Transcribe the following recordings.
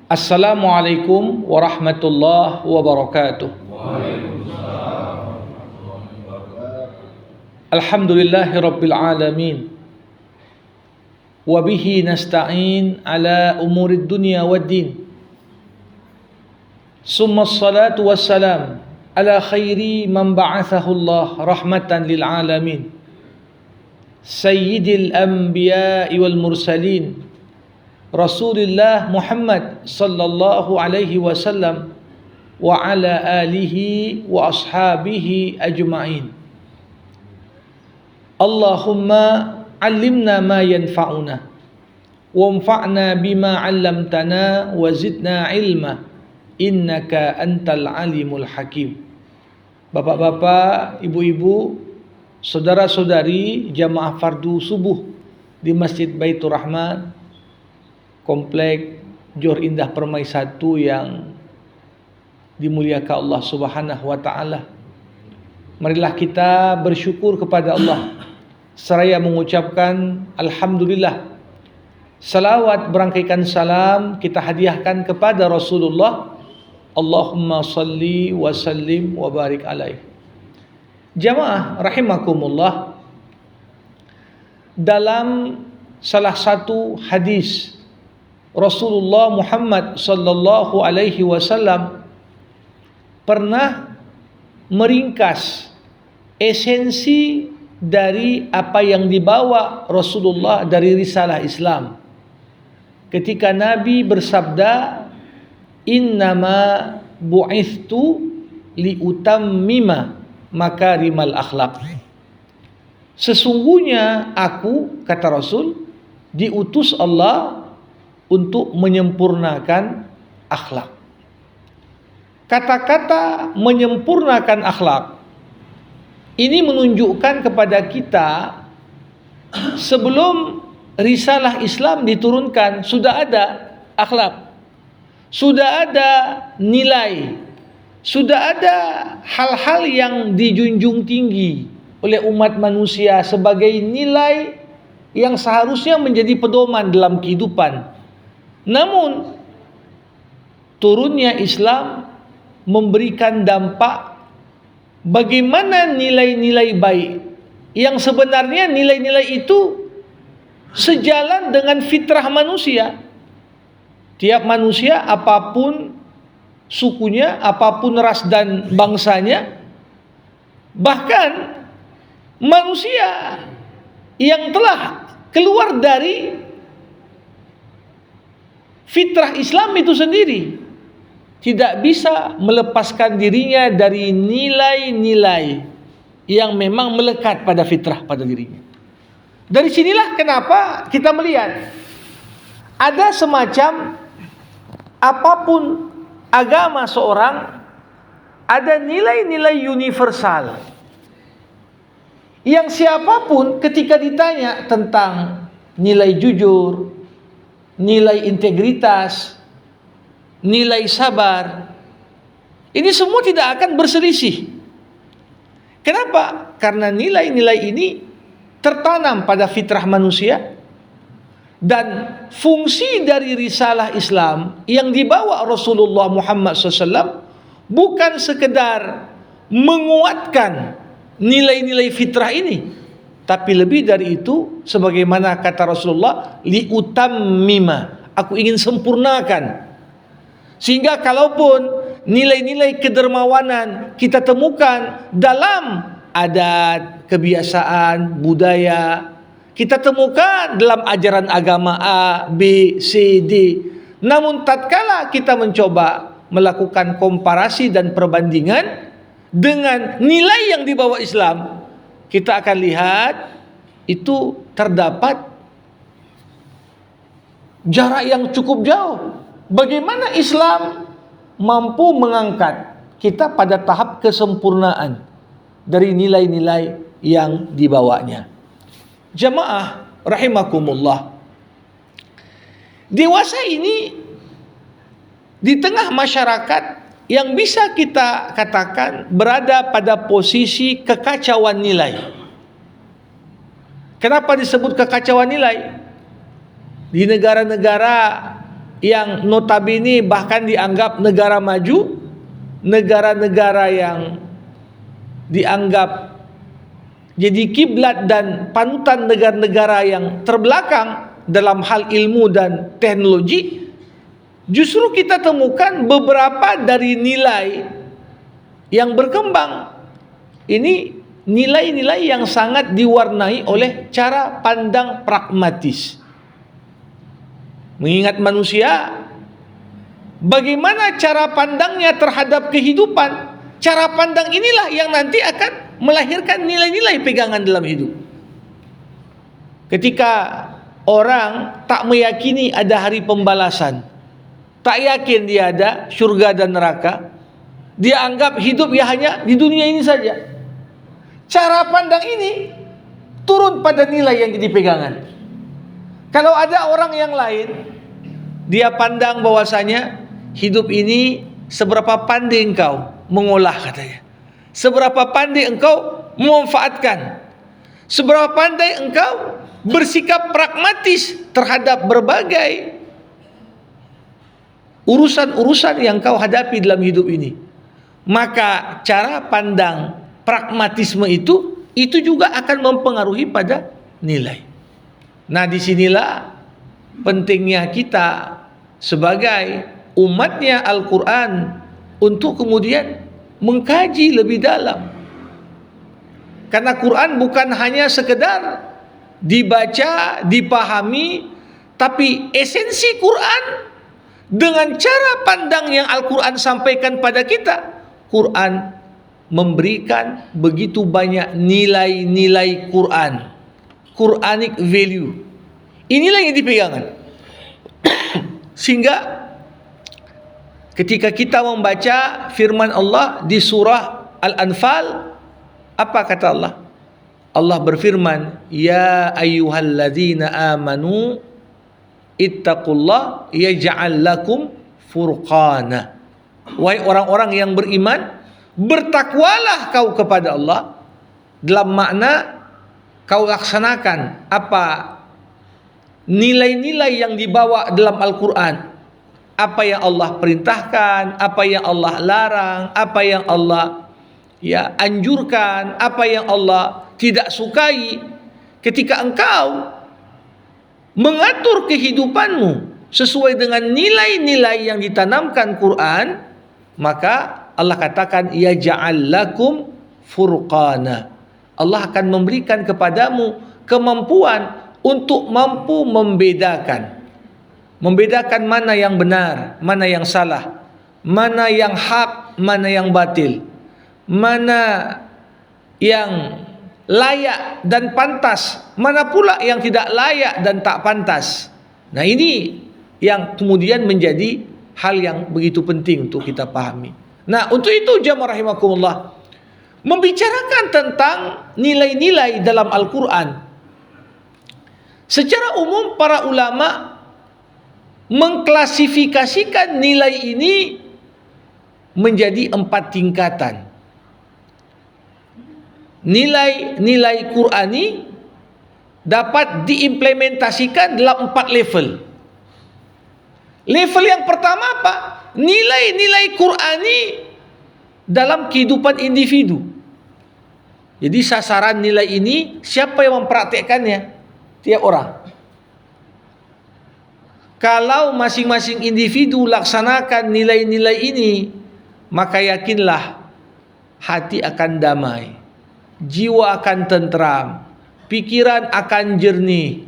Assalamualaikum warahmatullahi wabarakatuh. Alhamdulillahi rabbil alamin. Wabihi nasta'in ala umurid dunya waddin. Summa salatu wassalam ala khairi man ba'athahu Allah rahmatan lil alamin. Sayyidil anbiya'i wal mursalin. Rasulullah Muhammad sallallahu alaihi wasallam wa ala alihi wa ashabihi ajma'in. Allahumma 'allimna ma yanfa'una wanfa'na bima 'allamtana wa zidna ilma innaka antal alimul hakim. Bapak-bapak, ibu-ibu, saudara-saudari jamaah fardu subuh di Masjid Baitur Rahman Komplek Johor Indah Permai 1 yang dimuliakan Allah Subhanahu wa taala. Marilah kita bersyukur kepada Allah seraya mengucapkan alhamdulillah. Salawat berangkaikan salam kita hadiahkan kepada Rasulullah. Allahumma salli wa sallim wa barik alaih. Jamaah rahimakumullah, dalam salah satu hadis Rasulullah Muhammad sallallahu alaihi wasallam pernah meringkas esensi dari apa yang dibawa Rasulullah dari risalah Islam. Ketika Nabi bersabda, "Innama bu'ithtu liutammima makarimal akhlak." Sesungguhnya aku, kata Rasul, diutus Allah untuk menyempurnakan akhlak. Kata-kata menyempurnakan akhlak ini menunjukkan kepada kita sebelum risalah Islam diturunkan sudah ada akhlak, sudah ada nilai, sudah ada hal-hal yang dijunjung tinggi oleh umat manusia sebagai nilai yang seharusnya menjadi pedoman dalam kehidupan. Namun turunnya Islam memberikan dampak bagaimana nilai-nilai baik yang sebenarnya nilai-nilai itu sejalan dengan fitrah manusia. Tiap manusia, apapun sukunya, apapun ras dan bangsanya, bahkan manusia yang telah keluar dari fitrah Islam itu sendiri tidak bisa melepaskan dirinya dari nilai-nilai yang memang melekat pada fitrah pada dirinya. Dari sinilah kenapa kita melihat ada semacam apapun agama seorang, ada nilai-nilai universal yang siapapun ketika ditanya tentang nilai jujur, nilai integritas, nilai sabar, ini semua tidak akan berselisih. Kenapa? Karena nilai-nilai ini tertanam pada fitrah manusia, dan fungsi dari risalah Islam yang dibawa Rasulullah Muhammad SAW bukan sekedar menguatkan nilai-nilai fitrah ini, tapi lebih dari itu, sebagaimana kata Rasulullah, liutammima, aku ingin sempurnakan. Sehingga kalaupun nilai-nilai kedermawanan kita temukan dalam adat, kebiasaan, budaya, kita temukan dalam ajaran agama A, B, C, D. Namun tatkala kita mencoba melakukan komparasi dan perbandingan dengan nilai yang dibawa Islam, kita akan lihat itu terdapat jarak yang cukup jauh. Bagaimana Islam mampu mengangkat kita pada tahap kesempurnaan dari nilai-nilai yang dibawanya. Jamaah rahimakumullah, dewasa ini di tengah masyarakat yang bisa kita katakan berada pada posisi kekacauan nilai. Kenapa disebut kekacauan nilai? Di negara-negara yang notabene bahkan dianggap negara maju, negara-negara yang dianggap jadi kiblat dan panutan negara-negara yang terbelakang dalam hal ilmu dan teknologi, justru kita temukan beberapa dari nilai yang berkembang. Ini nilai-nilai yang sangat diwarnai oleh cara pandang pragmatis. Mengingat manusia, bagaimana cara pandangnya terhadap kehidupan, cara pandang inilah yang nanti akan melahirkan nilai-nilai pegangan dalam hidup. Ketika orang tak meyakini ada hari pembalasan, tak yakin dia ada surga dan neraka, dia anggap hidup ya hanya di dunia ini saja. Cara pandang ini turun pada nilai yang jadi pegangan. Kalau ada orang yang lain, dia pandang bahwasanya hidup ini seberapa pandai engkau mengolah, katanya. Seberapa pandai engkau memanfaatkan. Seberapa pandai engkau bersikap pragmatis terhadap berbagai urusan-urusan yang kau hadapi dalam hidup ini. Maka cara pandang pragmatisme itu juga akan mempengaruhi pada nilai. Nah, disinilah pentingnya kita sebagai umatnya Al-Quran untuk kemudian mengkaji lebih dalam. Karena Quran bukan hanya sekedar dibaca, dipahami, tapi esensi Quran dengan cara pandang yang Al-Quran sampaikan pada kita, Quran memberikan begitu banyak nilai-nilai Quran, Quranic value. Inilah yang dipegangan. Sehingga ketika kita membaca firman Allah di surah Al-Anfal, apa kata Allah? Allah berfirman, "Ya ayyuhalladzina amanu ittaqullah yaj'al lakum furqana." Wahai orang-orang yang beriman, bertakwalah kau kepada Allah, dalam makna kau laksanakan apa nilai-nilai yang dibawa dalam Al-Quran. Apa yang Allah perintahkan, apa yang Allah larang, apa yang Allah anjurkan, apa yang Allah tidak sukai. Ketika engkau mengatur kehidupanmu sesuai dengan nilai-nilai yang ditanamkan Quran, maka Allah katakan yaj'al lakum furqana. Allah akan memberikan kepadamu kemampuan untuk mampu membedakan mana yang benar, mana yang salah, mana yang hak, mana yang batil, mana yang layak dan pantas, mana pula yang tidak layak dan tak pantas. Nah, ini yang kemudian menjadi hal yang begitu penting untuk kita pahami. Nah, untuk itu jamaah rahimakumullah, membicarakan tentang nilai-nilai dalam Al-Quran, secara umum para ulama mengklasifikasikan nilai ini menjadi 4 tingkatan. Nilai-nilai Qurani dapat diimplementasikan dalam 4 level. Level yang pertama apa? Nilai-nilai Qurani dalam kehidupan individu. Jadi sasaran nilai ini siapa yang mempraktekkannya? Tiap orang. Kalau masing-masing individu laksanakan nilai-nilai ini, maka yakinlah hati akan damai, jiwa akan tentram, pikiran akan jernih,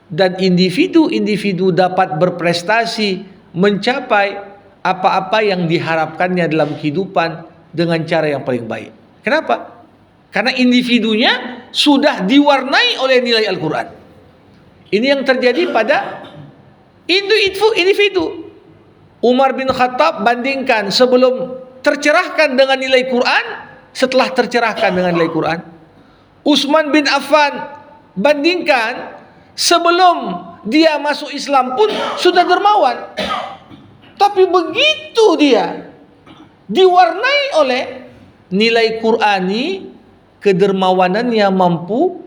dan individu-individu dapat berprestasi mencapai apa-apa yang diharapkannya dalam kehidupan dengan cara yang paling baik. Kenapa? Karena individunya sudah diwarnai oleh nilai Al-Quran. Ini yang terjadi pada individu. Umar bin Khattab bandingkan sebelum tercerahkan dengan nilai Quran, setelah tercerahkan dengan nilai Quran. Utsman bin Affan bandingkan sebelum dia masuk Islam pun sudah dermawan. Tapi begitu dia diwarnai oleh nilai Qurani, kedermawanannya mampu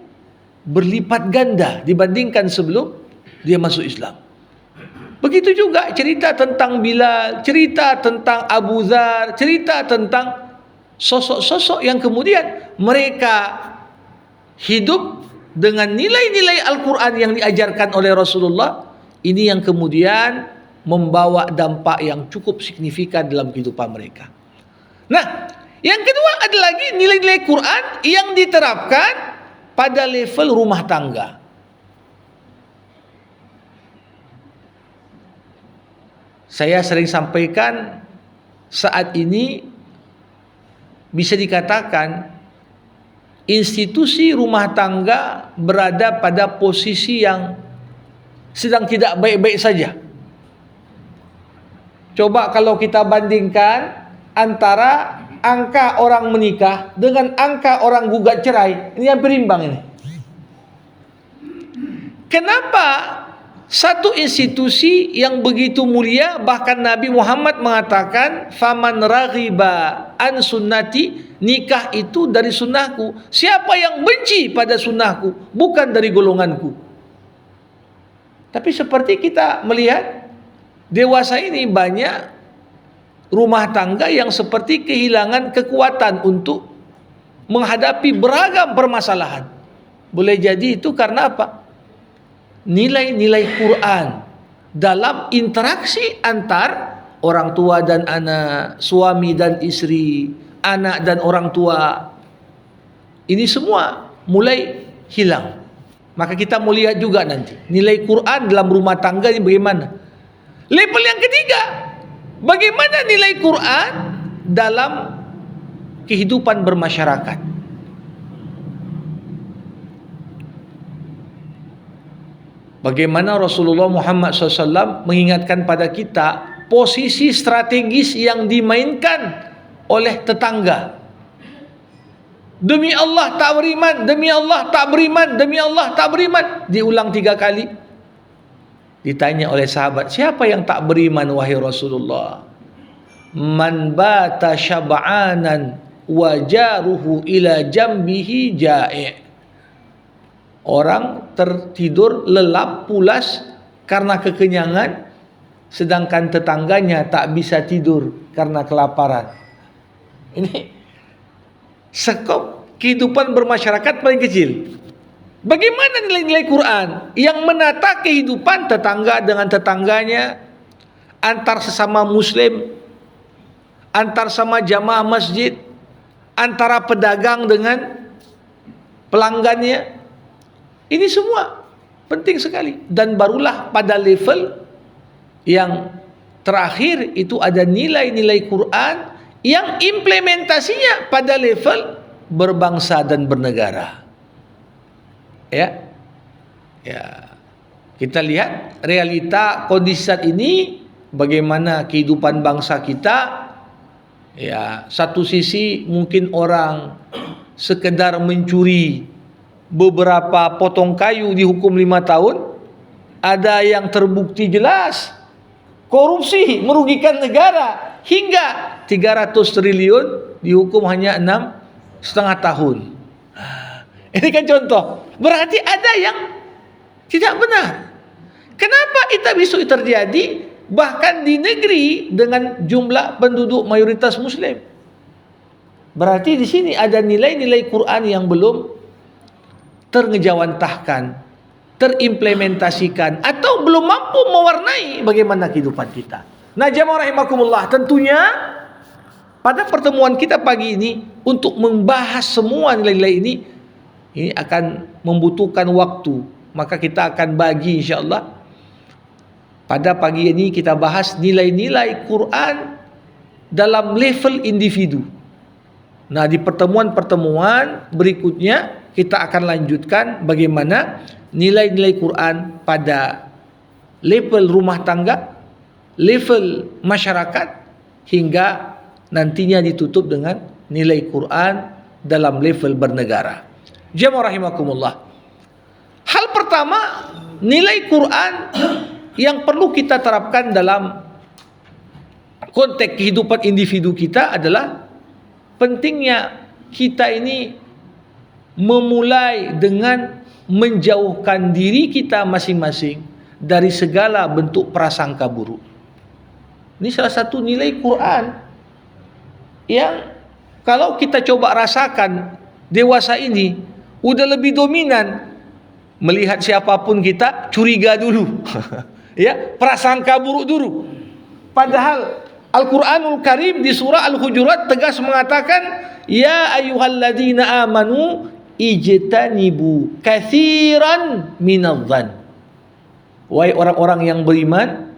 berlipat ganda dibandingkan sebelum dia masuk Islam. Begitu juga cerita tentang Bilal, cerita tentang Abu Dzar, cerita tentang sosok-sosok yang kemudian mereka hidup dengan nilai-nilai Al-Quran yang diajarkan oleh Rasulullah. Ini yang kemudian membawa dampak yang cukup signifikan dalam kehidupan mereka. Nah, yang kedua ada lagi nilai-nilai Quran yang diterapkan pada level rumah tangga. Saya sering sampaikan, saat ini bisa dikatakan institusi rumah tangga berada pada posisi yang sedang tidak baik-baik saja. Coba kalau kita bandingkan antara angka orang menikah dengan angka orang gugat cerai, ini hampir imbang ini. Kenapa satu institusi yang begitu mulia, bahkan Nabi Muhammad mengatakan, faman raghiba an sunnati, nikah itu dari sunnahku. Siapa yang benci pada sunnahku, bukan dari golonganku. Tapi seperti kita melihat dewasa ini banyak rumah tangga yang seperti kehilangan kekuatan untuk menghadapi beragam permasalahan. Boleh jadi itu karena apa? Nilai-nilai Quran dalam interaksi antar orang tua dan anak, suami dan istri, anak dan orang tua, ini semua mulai hilang. Maka kita mau lihat juga nanti nilai Quran dalam rumah tangga ini bagaimana. Level yang ketiga, bagaimana nilai Quran dalam kehidupan bermasyarakat. Bagaimana Rasulullah Muhammad SAW mengingatkan pada kita posisi strategis yang dimainkan oleh tetangga. Demi Allah tak beriman, demi Allah tak beriman, demi Allah tak beriman. Diulang 3 kali. Ditanya oleh sahabat, siapa yang tak beriman wahai Rasulullah? Man bata syab'anan wa jaruhu ila jambihi ja'i'. Orang tertidur lelap pulas karena kekenyangan, sedangkan tetangganya tak bisa tidur karena kelaparan. Ini skop kehidupan bermasyarakat paling kecil. Bagaimana nilai-nilai Quran yang menata kehidupan tetangga dengan tetangganya, antar sesama muslim, antar sama jamaah masjid, antara pedagang dengan pelanggannya. Ini semua penting sekali. Dan barulah pada level yang terakhir itu ada nilai-nilai Quran yang implementasinya pada level berbangsa dan bernegara. Ya. Kita lihat realita kondisi saat ini, bagaimana kehidupan bangsa kita. Ya, satu sisi mungkin orang sekedar mencuri beberapa potong kayu dihukum 5 tahun. Ada yang terbukti jelas korupsi merugikan negara hingga 300 triliun dihukum hanya 6,5 tahun. Ini kan contoh. Berarti ada yang tidak benar. Kenapa itu terjadi bahkan di negeri dengan jumlah penduduk mayoritas muslim? Berarti di sini ada nilai-nilai Quran yang belum terngejawantahkan, terimplementasikan, atau belum mampu mewarnai bagaimana kehidupan kita. Nah, jamaah rahimakumullah, tentunya pada pertemuan kita pagi ini untuk membahas semua nilai-nilai ini akan membutuhkan waktu. Maka kita akan bagi insyaallah pada pagi ini kita bahas nilai-nilai Quran dalam level individu. Nah, di pertemuan-pertemuan berikutnya kita akan lanjutkan bagaimana nilai-nilai Quran pada level rumah tangga, level masyarakat, hingga nantinya ditutup dengan nilai Quran dalam level bernegara. Jamaah rahimakumullah. Hal pertama, nilai Quran yang perlu kita terapkan dalam konteks kehidupan individu kita adalah pentingnya kita ini memulai dengan menjauhkan diri kita masing-masing dari segala bentuk prasangka buruk. Ini salah satu nilai Quran yang kalau kita coba rasakan dewasa ini udah lebih dominan. Melihat siapapun kita curiga dulu. Ya, prasangka buruk dulu. Padahal Al-Qur'anul Karim di surah Al-Hujurat tegas mengatakan, ya ayyuhalladzina amanu ijtanibu katsiran minadh-dhann. Wahai orang-orang yang beriman,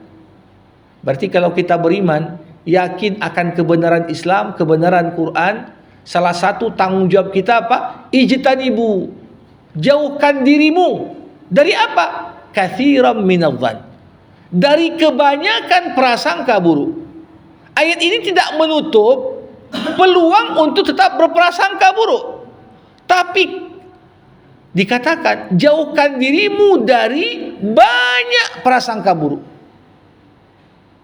berarti kalau kita beriman, yakin akan kebenaran Islam, kebenaran Quran, salah satu tanggung jawab kita apa? Ijtanibu, jauhkan dirimu dari apa? Katsiran minadh-dhann, dari kebanyakan prasangka buruk. Ayat ini tidak menutup peluang untuk tetap berprasangka buruk, tapi dikatakan jauhkan dirimu dari banyak prasangka buruk.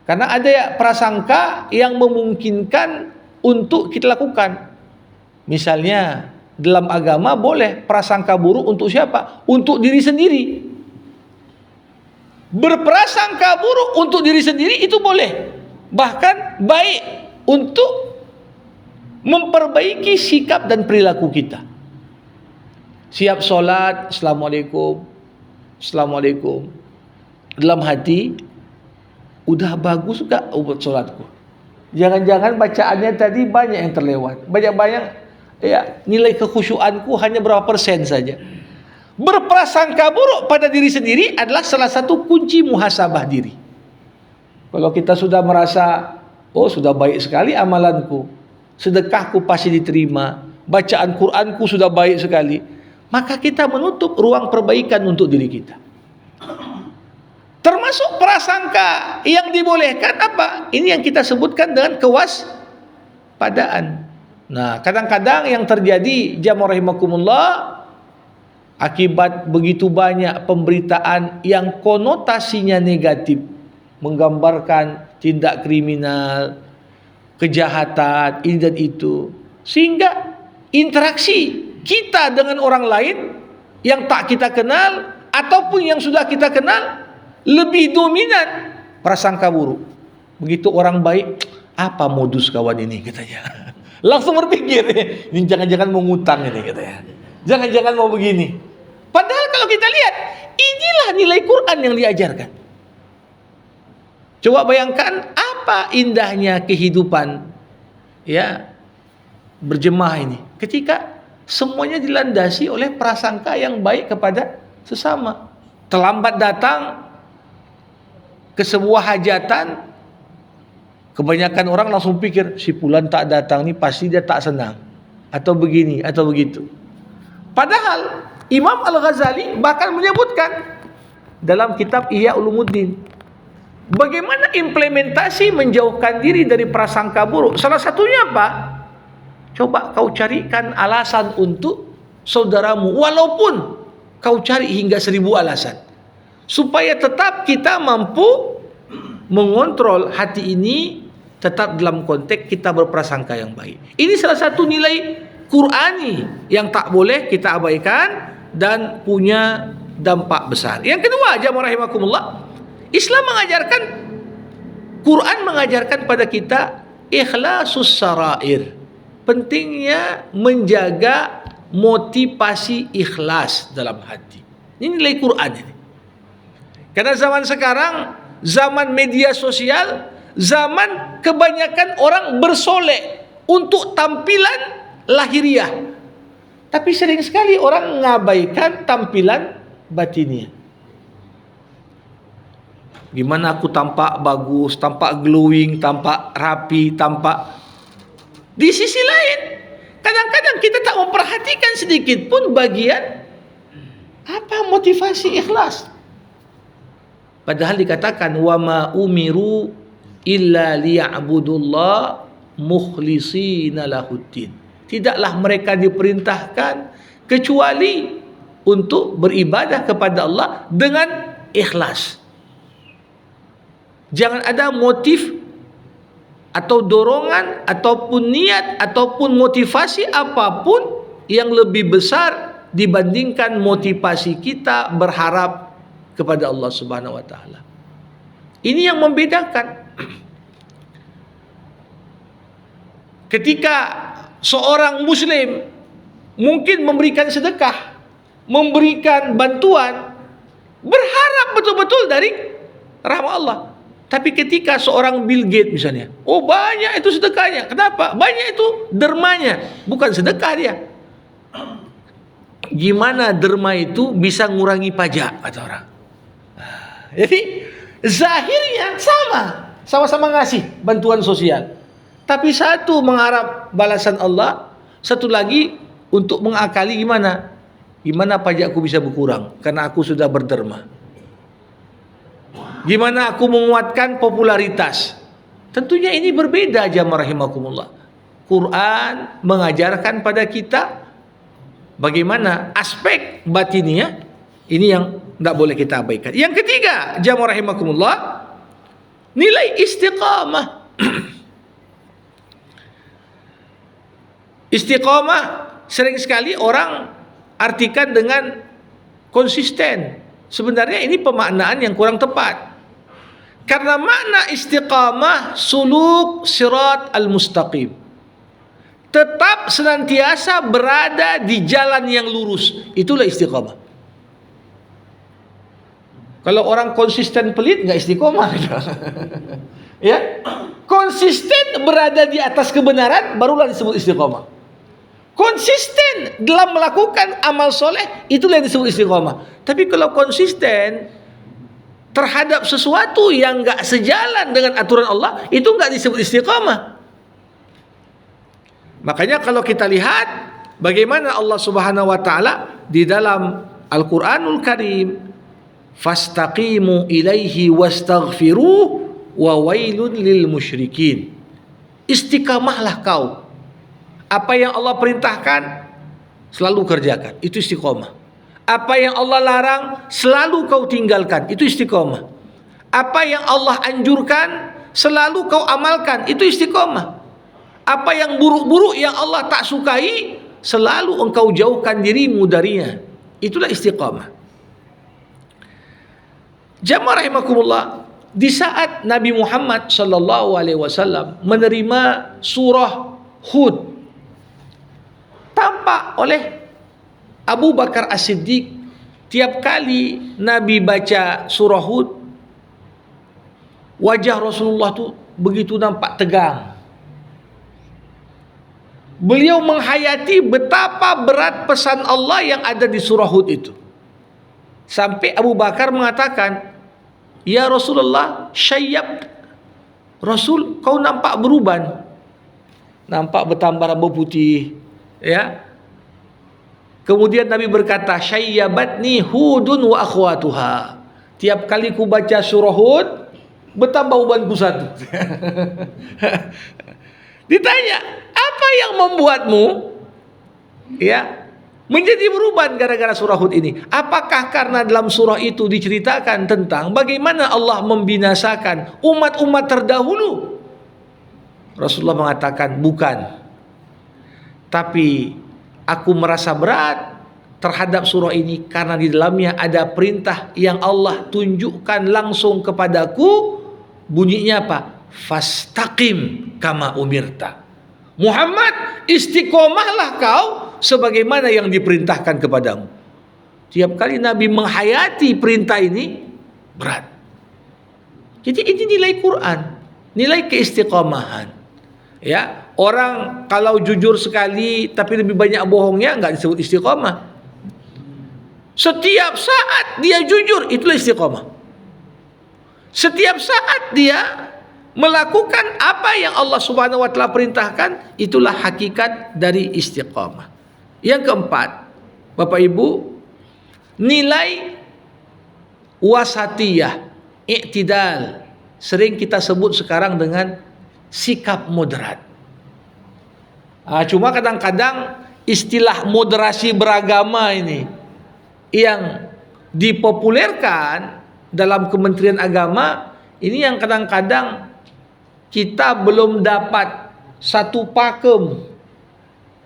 Karena ada ya prasangka yang memungkinkan untuk kita lakukan. Misalnya dalam agama boleh prasangka buruk untuk siapa? Untuk diri sendiri. Berprasangka buruk untuk diri sendiri itu boleh. Bahkan baik untuk memperbaiki sikap dan perilaku kita. Siap solat, Assalamualaikum, Assalamualaikum. Dalam hati, udah bagus gak buat solatku? Jangan-jangan bacaannya tadi banyak yang terlewat. Banyak-banyak, ya, nilai kekhusyuanku hanya berapa persen saja. Berprasangka buruk pada diri sendiri adalah salah satu kunci muhasabah diri. Kalau kita sudah merasa, oh sudah baik sekali amalanku, sedekahku pasti diterima, bacaan Quranku sudah baik sekali, maka kita menutup ruang perbaikan untuk diri kita. Termasuk prasangka yang dibolehkan apa? Ini yang kita sebutkan dengan kewaspadaan. Nah, kadang-kadang yang terjadi, jamaah rahimakumullah, akibat begitu banyak pemberitaan yang konotasinya negatif, menggambarkan tindak kriminal, kejahatan, ini dan itu, sehingga interaksi kita dengan orang lain yang tak kita kenal ataupun yang sudah kita kenal lebih dominan prasangka buruk. Begitu orang baik, apa modus kawan ini katanya. Langsung berpikir, ini jangan-jangan mau ngutang ini katanya. Jangan-jangan mau begini. Padahal kalau kita lihat, inilah nilai Quran yang diajarkan. Coba bayangkan apa indahnya kehidupan, ya, berjemaah ini ketika semuanya dilandasi oleh prasangka yang baik kepada sesama. Terlambat datang ke sebuah hajatan, kebanyakan orang langsung pikir si fulan tak datang ni pasti dia tak senang atau begini atau begitu. Padahal Imam Al-Ghazali bahkan menyebutkan dalam kitab Ihya Ulumuddin bagaimana implementasi menjauhkan diri dari prasangka buruk. Salah satunya apa? Coba kau carikan alasan untuk saudaramu, walaupun kau cari hingga 1000 alasan, supaya tetap kita mampu mengontrol hati ini tetap dalam konteks kita berprasangka yang baik. Ini salah satu nilai Qur'ani yang tak boleh kita abaikan dan punya dampak besar. Yang kedua, jamaah rahimakumullah, Islam mengajarkan, Quran mengajarkan pada kita ikhlasus sarair. Pentingnya menjaga motivasi ikhlas dalam hati. Ini nilai Quran ini. Karena zaman sekarang, zaman media sosial, zaman kebanyakan orang bersolek untuk tampilan lahiriah. Tapi sering sekali orang mengabaikan tampilan batiniah. Gimana aku tampak bagus, tampak glowing, tampak rapi, tampak. Di sisi lain, kadang-kadang kita tak memperhatikan sedikit pun bagian apa motivasi ikhlas. Padahal dikatakan wa ma umiru illa liya'budullah mukhlishina lahuddin. Tidaklah mereka diperintahkan kecuali untuk beribadah kepada Allah dengan ikhlas. Jangan ada motif atau dorongan ataupun niat ataupun motivasi apapun yang lebih besar dibandingkan motivasi kita berharap kepada Allah Subhanahu wa taala. Ini yang membedakan. Ketika seorang muslim mungkin memberikan sedekah, memberikan bantuan, berharap betul-betul dari rahmat Allah. Tapi ketika seorang Bill Gates misalnya, oh banyak itu sedekahnya. Kenapa? Banyak itu dermanya, bukan sedekah dia. Gimana derma itu bisa ngurangi pajak, kata orang. Jadi zahirnya sama-sama ngasih bantuan sosial. Tapi satu mengharap balasan Allah, satu lagi untuk mengakali gimana pajakku bisa berkurang karena aku sudah berderma. Gimana aku menguatkan popularitas. Tentunya ini berbeda, jamaah rahimakumullah. Quran mengajarkan pada kita bagaimana aspek batiniah ini yang tidak boleh kita abaikan. Yang ketiga, jamaah rahimakumullah, nilai istiqamah. Istiqamah sering sekali orang artikan dengan konsisten. Sebenarnya ini pemaknaan yang kurang tepat. Karena makna istiqamah suluk sirat al-mustaqim. Tetap senantiasa berada di jalan yang lurus. Itulah istiqamah. Kalau orang konsisten pelit nggak istiqamah. Ya, konsisten berada di atas kebenaran barulah disebut istiqamah. Konsisten dalam melakukan amal soleh itulah yang disebut istiqamah. Tapi kalau konsisten terhadap sesuatu yang nggak sejalan dengan aturan Allah, itu nggak disebut istiqamah. Makanya kalau kita lihat bagaimana Allah Subhanahu wa taala di dalam Al-Qur'anul Karim, fastaqimu ilaihi wastaghfiruh wa wailun lil musyrikin. Istiqamahlah kau. Apa yang Allah perintahkan selalu kerjakan, itu istiqamah. Apa yang Allah larang selalu kau tinggalkan, itu istiqamah. Apa yang Allah anjurkan selalu kau amalkan, itu istiqamah. Apa yang buruk-buruk yang Allah tak sukai selalu engkau jauhkan dirimu darinya, itulah istiqamah. Jamaah rahimakumullah, di saat Nabi Muhammad sallallahu alaihi wasallam menerima surah Hud tampak oleh Abu Bakar As-Siddiq, tiap kali Nabi baca surah Hud, wajah Rasulullah tu begitu nampak tegang. Beliau menghayati betapa berat pesan Allah yang ada di surah Hud itu. Sampai Abu Bakar mengatakan, "Ya Rasulullah, syayyab." Rasul, kau nampak beruban. Nampak bertambah rambut putih, ya. Kemudian Nabi berkata, "Syayyabatni Hudun wa akhwatuha." Tiap kali ku baca surah Hud, bertambah ubanku satu. Ditanya, apa yang membuatmu menjadi beruban gara-gara surah Hud ini? Apakah karena dalam surah itu diceritakan tentang bagaimana Allah membinasakan umat-umat terdahulu? Rasulullah mengatakan, bukan. Tapi aku merasa berat terhadap surah ini karena di dalamnya ada perintah yang Allah tunjukkan langsung kepadaku. Bunyinya apa? Fastaqim kama umirta. Muhammad, istiqomahlah kau sebagaimana yang diperintahkan kepadamu. Tiap kali Nabi menghayati perintah ini berat. Jadi ini nilai Quran, nilai keistiqomahan. Ya, orang kalau jujur sekali tapi lebih banyak bohongnya nggak disebut istiqomah. Setiap saat dia jujur, itulah istiqomah. Setiap saat dia melakukan apa yang Allah Subhanahu wa taala perintahkan, itulah hakikat dari istiqamah. Yang keempat, Bapak Ibu, nilai wasatiyah, i'tidal, sering kita sebut sekarang dengan sikap moderat. Cuma kadang-kadang istilah moderasi beragama ini yang dipopulerkan dalam Kementerian Agama, ini yang kadang-kadang kita belum dapat satu pakem.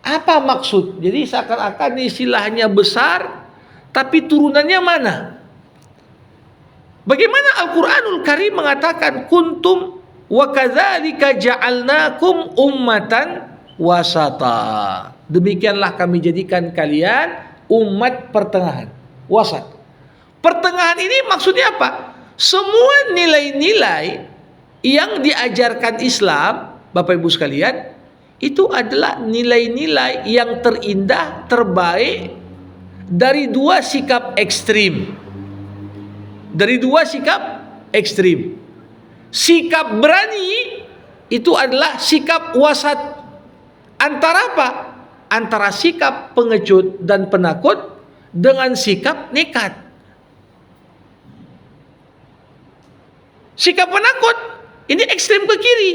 Apa maksud? Jadi seakan-akan istilahnya besar, tapi turunannya mana? Bagaimana Al-Qur'anul Karim mengatakan kuntum wa kadzalika ja'alnakum ummatan wasata. Demikianlah kami jadikan kalian umat pertengahan, wasat. Pertengahan ini maksudnya apa? Semua nilai-nilai yang diajarkan Islam, Bapak Ibu sekalian, itu adalah nilai-nilai yang terindah, terbaik dari dua sikap ekstrim. Dari dua sikap ekstrim. Sikap berani itu adalah sikap wasat. Antara apa? Antara sikap pengecut dan penakut dengan sikap nekat. Sikap penakut ini ekstrem ke kiri.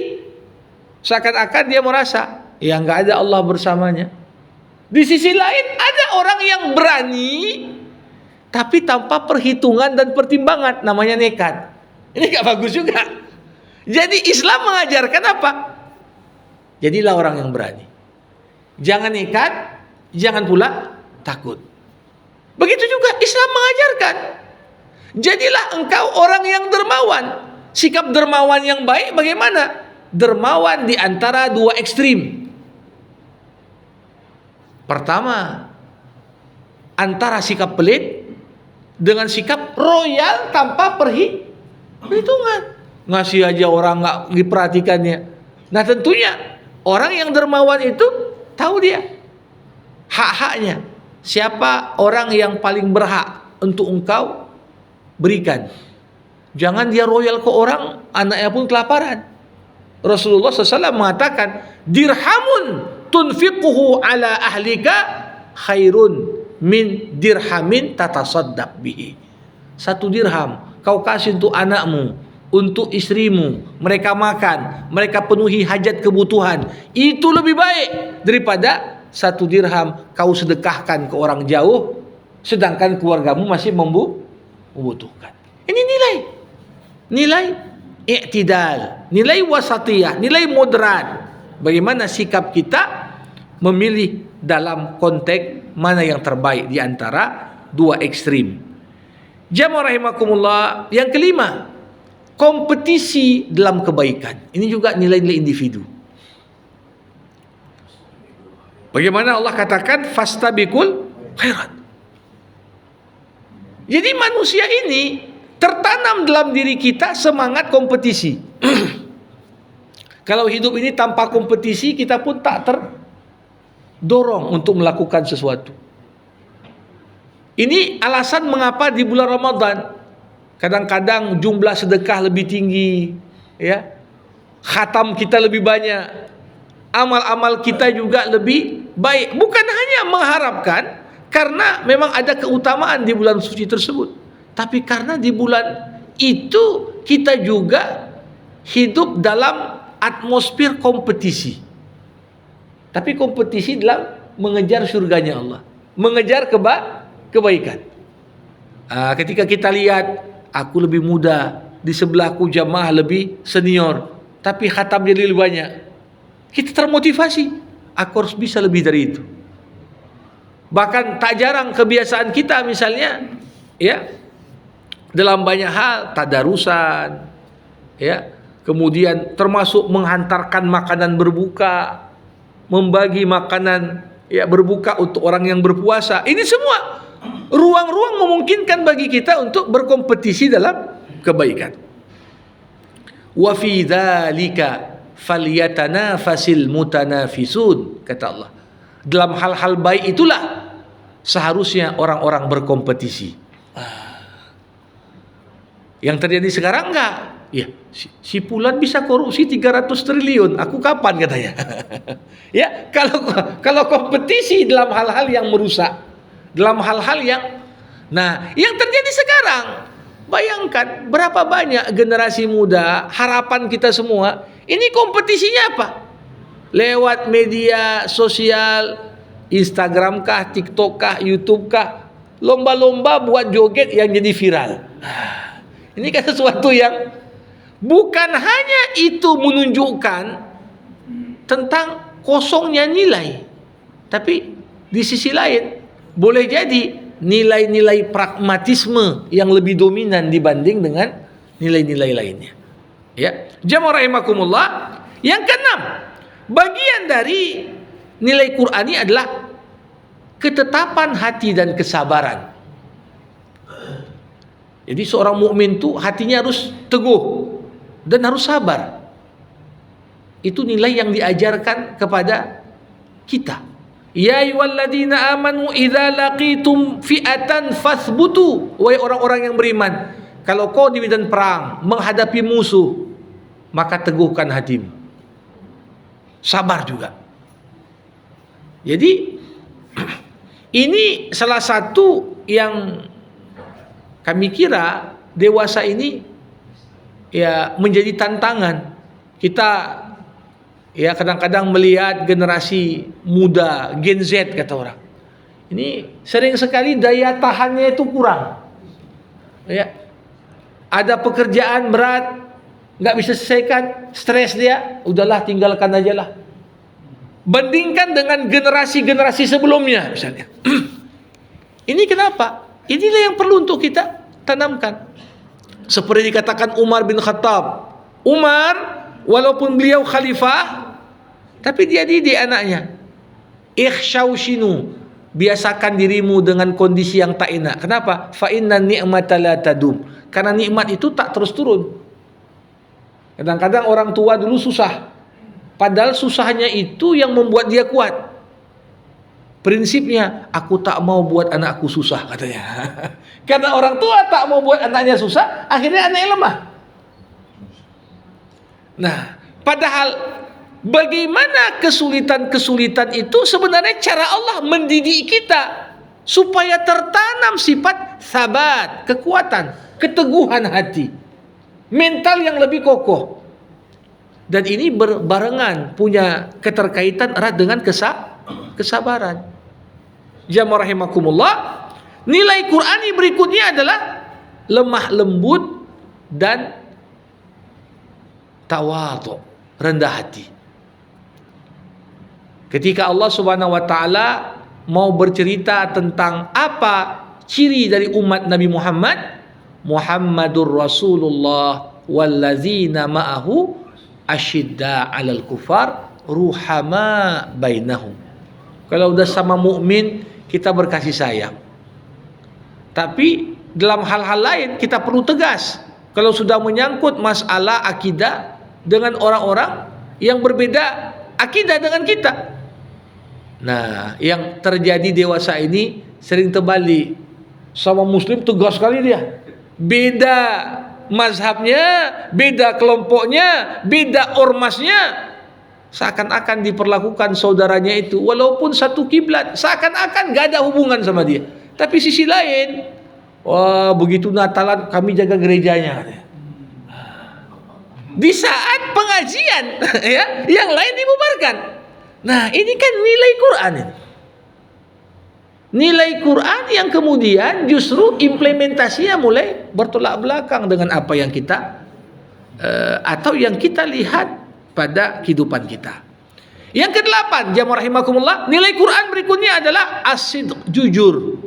Seakan-akan dia merasa ya nggak ada Allah bersamanya. Di sisi lain ada orang yang berani tapi tanpa perhitungan dan pertimbangan, namanya nekat. Ini gak bagus juga. Jadi Islam mengajarkan apa? Jadilah orang yang berani. Jangan nekat, jangan pula takut. Begitu juga Islam mengajarkan. Jadilah engkau orang yang dermawan. Sikap dermawan yang baik bagaimana? Dermawan di antara dua ekstrim. Pertama, antara sikap pelit dengan sikap royal tanpa perhitungan. Ngasih aja orang nggak diperhatikannya. Nah tentunya orang yang dermawan itu tahu dia hak-haknya. Siapa orang yang paling berhak untuk engkau berikan. Jangan dia royal ke orang, anaknya pun kelaparan. Rasulullah SAW mengatakan, dirhamun tunfiquhu ala ahlika khairun min dirhamin tatasaddaq bihi. 1 dirham kau kasih untuk anakmu, untuk istrimu, mereka makan, mereka penuhi hajat kebutuhan, itu lebih baik daripada 1 dirham kau sedekahkan ke orang jauh sedangkan keluargamu masih membutuhkan. Ini nilai i'tidal, nilai wasatiyah, nilai moderat. Bagaimana sikap kita memilih dalam konteks mana yang terbaik di antara dua ekstrim. Jamaah rahimakumullah, yang kelima, kompetisi dalam kebaikan. Ini juga nilai-nilai individu. Bagaimana Allah katakan fastabiqul khairat. Jadi manusia ini tertanam dalam diri kita semangat kompetisi. Kalau hidup ini tanpa kompetisi, kita pun tak terdorong untuk melakukan sesuatu. Ini alasan mengapa di bulan Ramadan kadang-kadang jumlah sedekah lebih tinggi, ya. Khatam kita lebih banyak, amal-amal kita juga lebih baik. Bukan hanya mengharapkan karena memang ada keutamaan di bulan suci tersebut, tapi karena di bulan itu kita juga hidup dalam atmosfer kompetisi. Tapi kompetisi dalam mengejar surganya Allah, mengejar kebaikan. Ketika kita lihat aku lebih muda, di sebelahku jamaah lebih senior, tapi khatam jadi lebih banyak, kita termotivasi, aku harus bisa lebih dari itu. Bahkan tak jarang kebiasaan kita misalnya, ya, dalam banyak hal tadarusan, ya, kemudian termasuk menghantarkan makanan berbuka, membagi makanan ya berbuka untuk orang yang berpuasa. Ini semua ruang-ruang memungkinkan bagi kita untuk berkompetisi dalam kebaikan. Wa fi dzalika falyatanafasil mutanafisun, kata Allah. Dalam hal-hal baik itulah seharusnya orang-orang berkompetisi. Yang terjadi sekarang enggak? Ya, si Fulan bisa korupsi 300 triliun. Aku kapan katanya? Ya, kalau kompetisi dalam hal-hal yang merusak, dalam hal-hal yang yang terjadi sekarang, bayangkan berapa banyak generasi muda, harapan kita semua, ini kompetisinya apa? Lewat media sosial, Instagram kah, TikTok kah, YouTube kah, lomba-lomba buat joget yang jadi viral. Ini kan sesuatu yang bukan hanya itu menunjukkan tentang kosongnya nilai, tapi di sisi lain boleh jadi nilai-nilai pragmatisme yang lebih dominan dibanding dengan nilai-nilai lainnya. Ya, jamaah rahimakumullah. Yang keenam, bagian dari nilai Qur'ani adalah ketetapan hati dan kesabaran. Jadi seorang mukmin tuh hatinya harus teguh dan harus sabar. Itu nilai yang diajarkan kepada kita. Ya ayyuhalladzina amanu idza laqitum fi'atan fathbutu. Wahai orang-orang yang beriman, kalau kau di medan perang menghadapi musuh, maka teguhkan hatimu. Sabar juga. Jadi ini salah satu yang kami kira dewasa ini ya menjadi tantangan. Kita ya kadang-kadang melihat generasi muda, Gen Z kata orang. Ini sering sekali daya tahannya itu kurang. Ya. Ada pekerjaan berat, nggak bisa selesaikan, stres dia, udahlah tinggalkan aja lah. Bandingkan dengan generasi-generasi sebelumnya misalnya. Ini kenapa? Inilah yang perlu untuk kita tanamkan. Seperti dikatakan Umar bin Khattab. Umar walaupun beliau khalifah, tapi dia didik anaknya. Ikhshawshinu, biasakan dirimu dengan kondisi yang tak enak. Kenapa? Fa inna ni'mata la tadum. Karena nikmat itu tak terus turun. Kadang-kadang orang tua dulu susah. Padahal susahnya itu yang membuat dia kuat. Prinsipnya, aku tak mau buat anakku susah katanya. Karena orang tua tak mau buat anaknya susah, akhirnya anaknya lemah. Nah, padahal bagaimana kesulitan-kesulitan itu sebenarnya cara Allah mendidik kita supaya tertanam sifat sabat, kekuatan, keteguhan hati, mental yang lebih kokoh. Dan ini berbarengan, punya keterkaitan erat dengan kesabaran. Jamaah rahimakumullah, nilai Qur'ani berikutnya adalah lemah lembut dan tawadhu, rendah hati. Ketika Allah Subhanahu wa taala mau bercerita tentang apa ciri dari umat Nabi Muhammad, Muhammadur Rasulullah wallazina ma'ahu asyidda 'alal kufar ruhama bainahum. Kalau udah sama mukmin kita berkasih sayang. Tapi dalam hal-hal lain kita perlu tegas. Kalau sudah menyangkut masalah akidah dengan orang-orang yang berbeda akidah dengan kita. Nah, yang terjadi dewasa ini sering terbalik. Sama muslim tegas sekali dia. Beda mazhabnya, beda kelompoknya, beda ormasnya, seakan-akan diperlakukan saudaranya itu walaupun satu kiblat, seakan-akan gak ada hubungan sama dia. Tapi sisi lain, wah begitu Natalan kami jaga gerejanya. Di saat pengajian ya, yang lain dibubarkan. Nah, ini kan nilai Quran ini. Nilai Quran yang kemudian justru implementasinya mulai bertolak belakang dengan apa yang kita atau yang kita lihat pada kehidupan kita. Yang kedelapan, jamaah rahimakumullah, nilai Quran berikutnya adalah as-sidq, jujur.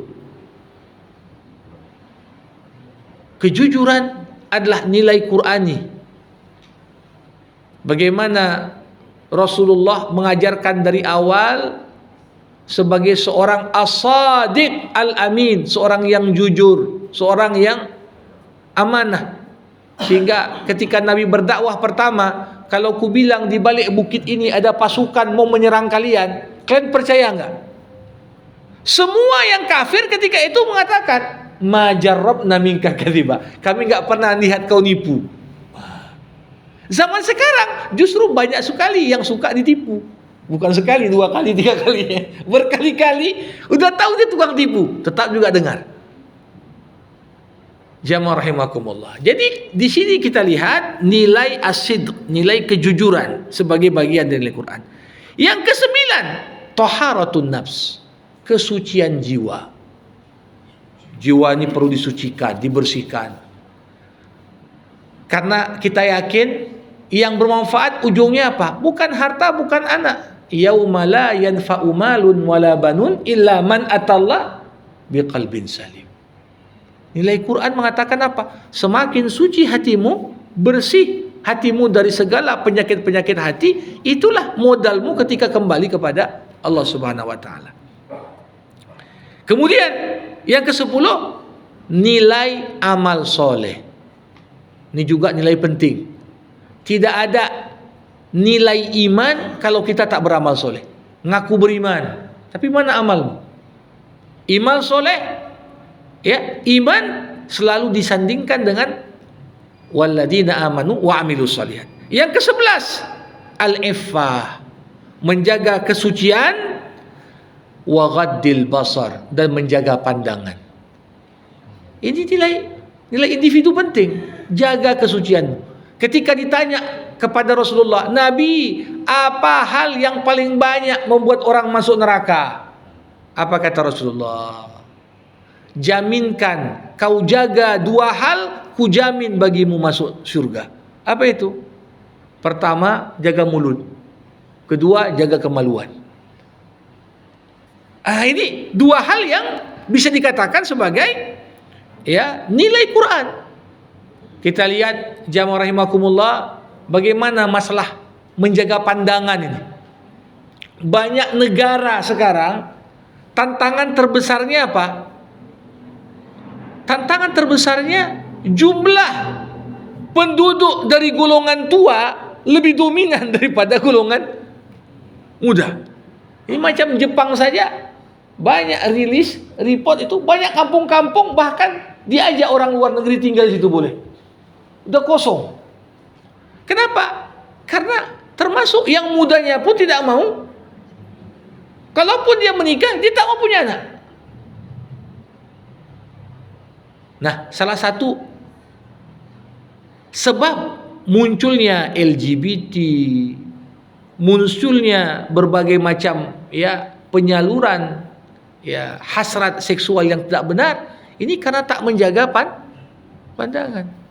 Kejujuran adalah nilai Qurani. Bagaimana Rasulullah mengajarkan dari awal sebagai seorang as-sadiq al-amin, seorang yang jujur, seorang yang amanah. Sehingga ketika Nabi berdakwah pertama, kalau ku bilang di balik bukit ini ada pasukan mau menyerang kalian, kalian percaya enggak? Semua yang kafir ketika itu mengatakan, ma jarrabna minka kadziba. Kami enggak pernah lihat kau nipu. Zaman sekarang justru banyak sekali yang suka ditipu. Bukan sekali, dua kali, tiga kali, berkali-kali. Udah tahu dia tukang tipu, tetap juga dengar. Jamaah rahimakumullah. Jadi di sini kita lihat nilai as-sidq, nilai kejujuran sebagai bagian dari Al-Quran. Yang kesembilan, taharatun nafs, kesucian jiwa. Jiwa ini perlu disucikan, dibersihkan. Karena kita yakin yang bermanfaat ujungnya apa? Bukan harta, bukan anak. Yauma la yanfa'u malun wala banun illa man atallah biqalbin salim. Nilai Quran mengatakan apa? Semakin suci hatimu, bersih hatimu dari segala penyakit-penyakit hati, itulah modalmu ketika kembali kepada Allah Subhanahu wa taala. Kemudian yang ke-10, nilai amal soleh. Ini juga nilai penting. Tidak ada nilai iman kalau kita tak beramal soleh. Ngaku beriman, tapi mana amalmu? Iman soleh, ya, iman selalu disandingkan dengan walladzina amanu wa amilus shalihat. Yang ke-11, al-iffah, menjaga kesucian, wa ghaddil basar, dan menjaga pandangan. Ini nilai individu penting. Jaga kesucianmu. Ketika ditanya kepada Rasulullah, Nabi, apa hal yang paling banyak membuat orang masuk neraka? Apa kata Rasulullah? Jaminkan, kau jaga 2 hal, ku jamin bagimu masuk surga. Apa itu? Pertama, jaga mulut. Kedua, jaga kemaluan. Ini 2 hal yang bisa dikatakan sebagai, ya, nilai Quran. Kita lihat jamaah rahimakumullah, bagaimana masalah menjaga pandangan ini. Banyak negara sekarang tantangan terbesarnya apa? Tantangan terbesarnya jumlah penduduk dari golongan tua lebih dominan daripada golongan muda. Ini macam Jepang saja, banyak rilis report itu, banyak kampung-kampung bahkan diajak orang luar negeri tinggal di situ boleh. Udah kosong. Kenapa? Karena termasuk yang mudanya pun tidak mau. Kalaupun dia menikah, dia tak mau punya anak. Nah, salah satu sebab munculnya LGBT, munculnya berbagai macam, ya, penyaluran, ya, hasrat seksual yang tidak benar, ini karena tak menjaga pandangan.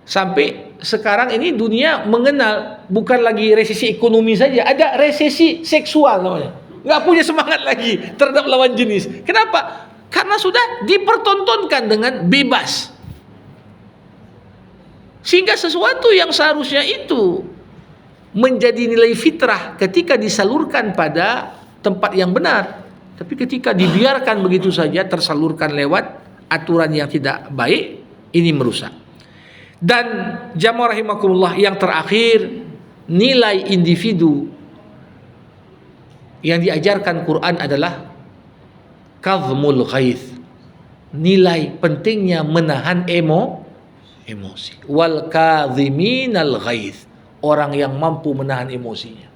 Sampai sekarang ini dunia mengenal bukan lagi resesi ekonomi saja, ada resesi seksual namanya. Nggak punya semangat lagi terhadap lawan jenis. Kenapa? Karena sudah dipertontonkan dengan bebas. Sehingga sesuatu yang seharusnya itu menjadi nilai fitrah ketika disalurkan pada tempat yang benar, tapi ketika dibiarkan begitu saja tersalurkan lewat aturan yang tidak baik, ini merusak. Dan jamaah rahimakumullah, yang terakhir, nilai individu yang diajarkan Quran adalah kazmul ghaith. Nilai pentingnya menahan emosi. Wal kadhiminal ghaith, orang yang mampu menahan emosinya.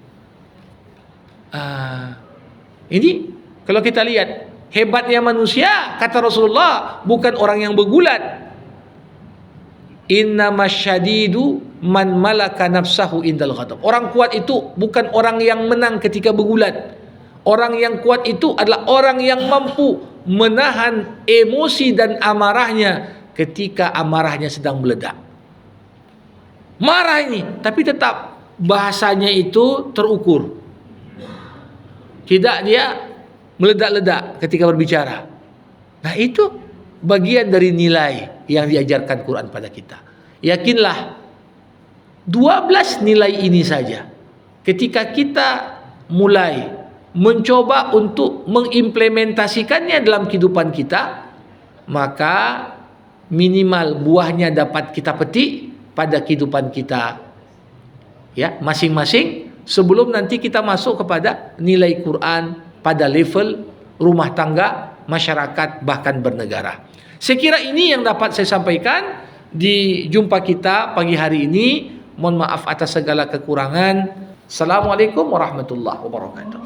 Ini kalau kita lihat hebatnya manusia, kata Rasulullah, bukan orang yang bergulat. Innamasyadidu man malaka nafsahu indal ghadab. Orang kuat itu bukan orang yang menang ketika bergulat. Orang yang kuat itu adalah orang yang mampu menahan emosi dan amarahnya ketika amarahnya sedang meledak. Marah ini, tapi tetap bahasanya itu terukur. Tidak dia meledak-ledak ketika berbicara. Nah, itu bagian dari nilai yang diajarkan Quran pada kita. Yakinlah 12 nilai ini saja, ketika kita mulai mencoba untuk mengimplementasikannya dalam kehidupan kita, maka minimal buahnya dapat kita petik pada kehidupan kita, ya, masing-masing, sebelum nanti kita masuk kepada nilai Quran pada level rumah tangga, masyarakat, bahkan bernegara. Saya kira ini yang dapat saya sampaikan di jumpa kita pagi hari ini. Mohon maaf atas segala kekurangan. Assalamualaikum warahmatullahi wabarakatuh.